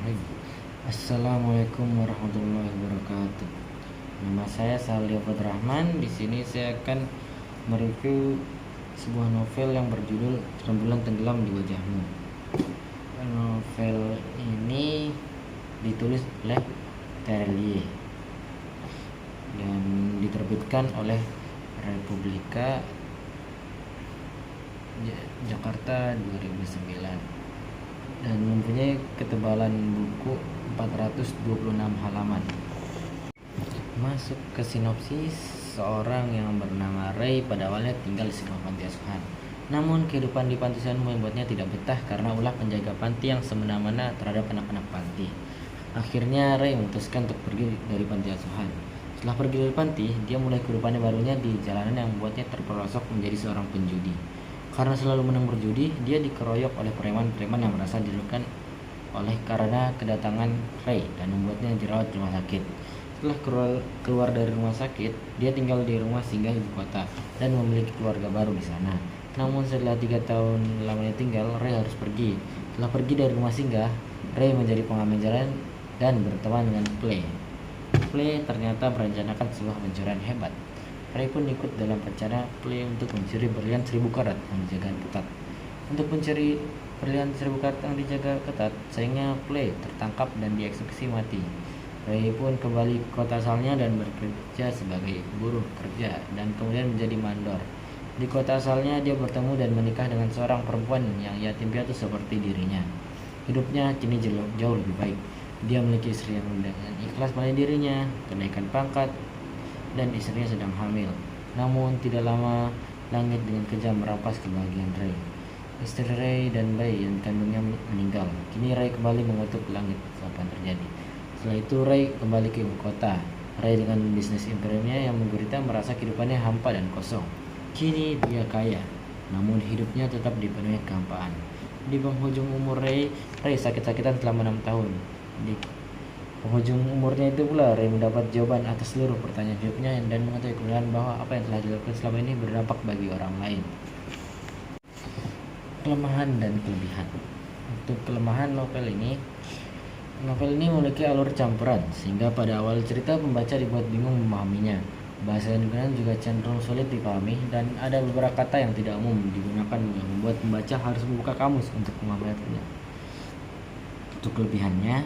Bismillahirrahmanirrahim. Assalamualaikum warahmatullahi wabarakatuh. Nama saya Salih Rahman. Di sini saya akan mereview sebuah novel yang berjudul Rembulan Tenggelam di Wajahmu. Novel ini ditulis oleh Terelie dan diterbitkan oleh Republika Jakarta 2009 dan mempunyai ketebalan buku 426 halaman. Masuk ke sinopsis, seorang yang bernama Ray pada awalnya tinggal di sebuah panti asuhan. Namun kehidupan di panti asuhan membuatnya tidak betah karena ulah penjaga panti yang semena-mena terhadap anak-anak panti. Akhirnya Ray memutuskan untuk pergi dari panti asuhan. Setelah pergi dari panti, dia mulai kehidupannya barunya di jalanan yang membuatnya terperosok menjadi seorang penjudi. Karena selalu menang berjudi, dia dikeroyok oleh preman-preman yang merasa dirugikan oleh karena kedatangan Ray dan membuatnya dirawat di rumah sakit. Setelah keluar dari rumah sakit, dia tinggal di rumah singgah ibu kota dan memiliki keluarga baru di sana. Namun setelah 3 tahun lamanya tinggal, Ray harus pergi. Setelah pergi dari rumah singgah, Ray menjadi pengamen jalan dan berteman dengan Play. Play ternyata merencanakan sebuah pencurian hebat. Ray pun ikut dalam rencana Play untuk mencuri berlian 1000 karat yang dijaga ketat. Untuk mencuri berlian 1000 karat yang dijaga ketat, sayangnya Play tertangkap dan dieksekusi mati. Ray pun kembali ke kota asalnya dan bekerja sebagai buruh kerja dan kemudian menjadi mandor. Di kota asalnya dia bertemu dan menikah dengan seorang perempuan yang yatim piatu seperti dirinya. Hidupnya kini jauh lebih baik. Dia memiliki istri yang dengan ikhlas melayani dirinya, kenaikan pangkat, dan istrinya sedang hamil. Namun tidak lama langit dengan kejam merampas kebahagiaan Ray. Istri Ray dan bayi yang kandungnya meninggal. Kini Ray kembali mengutuk langit apa yang terjadi. Setelah itu Ray kembali ke ibu kota. Ray dengan bisnis imperiumnya yang menggurita merasa kehidupannya hampa dan kosong. Kini dia kaya, namun hidupnya tetap dipenuhi kehampaan. Di penghujung umur Ray sakit-sakitan selama 6 tahun. Di penghujung umurnya itu pula Ray mendapat jawaban atas seluruh pertanyaan hidupnya dan mengetahui kebenaran bahwa apa yang telah dilakukan selama ini berdampak bagi orang lain. Kelemahan dan kelebihan. Untuk kelemahan novel ini memiliki alur campuran sehingga pada awal cerita pembaca dibuat bingung memahaminya. Bahasa yang digunakan juga cenderung sulit dipahami dan ada beberapa kata yang tidak umum digunakan yang membuat pembaca harus membuka kamus untuk memahaminya. Untuk kelebihannya,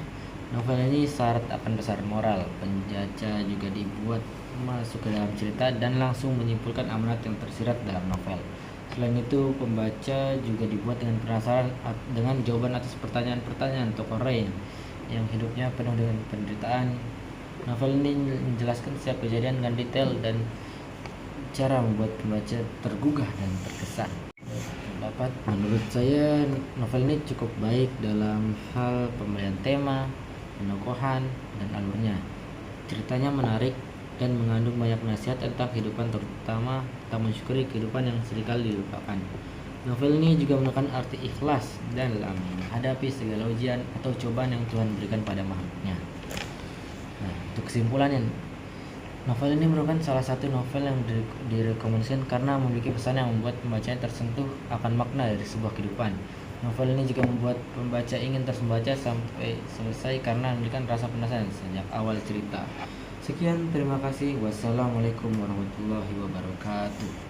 novel ini syarat akan dasar moral. Penbaca juga dibuat masuk ke dalam cerita dan langsung menyimpulkan amanat yang tersirat dalam novel. Selain itu, pembaca juga dibuat dengan penasaran dengan jawaban atas pertanyaan-pertanyaan tokoh Ray yang hidupnya penuh dengan penderitaan. Novel ini menjelaskan setiap kejadian dengan detail dan cara membuat pembaca tergugah dan terkesan. Menurut saya novel ini cukup baik dalam hal pemberian tema, penokohan, dan alurnya. Ceritanya menarik dan mengandung banyak nasihat tentang kehidupan, terutama tentang mensyukuri kehidupan yang seringkali dilupakan. Novel ini juga menekan arti ikhlas dan dalam menghadapi segala ujian atau cobaan yang Tuhan berikan pada makhluknya. Nah, untuk kesimpulannya, novel ini merupakan salah satu novel yang direkomendasikan karena memiliki pesan yang membuat pembacanya tersentuh akan makna dari sebuah kehidupan. Novel ini juga membuat pembaca ingin terus membaca sampai selesai karena memberikan rasa penasaran sejak awal cerita. Sekian, terima kasih. Wassalamualaikum warahmatullahi wabarakatuh.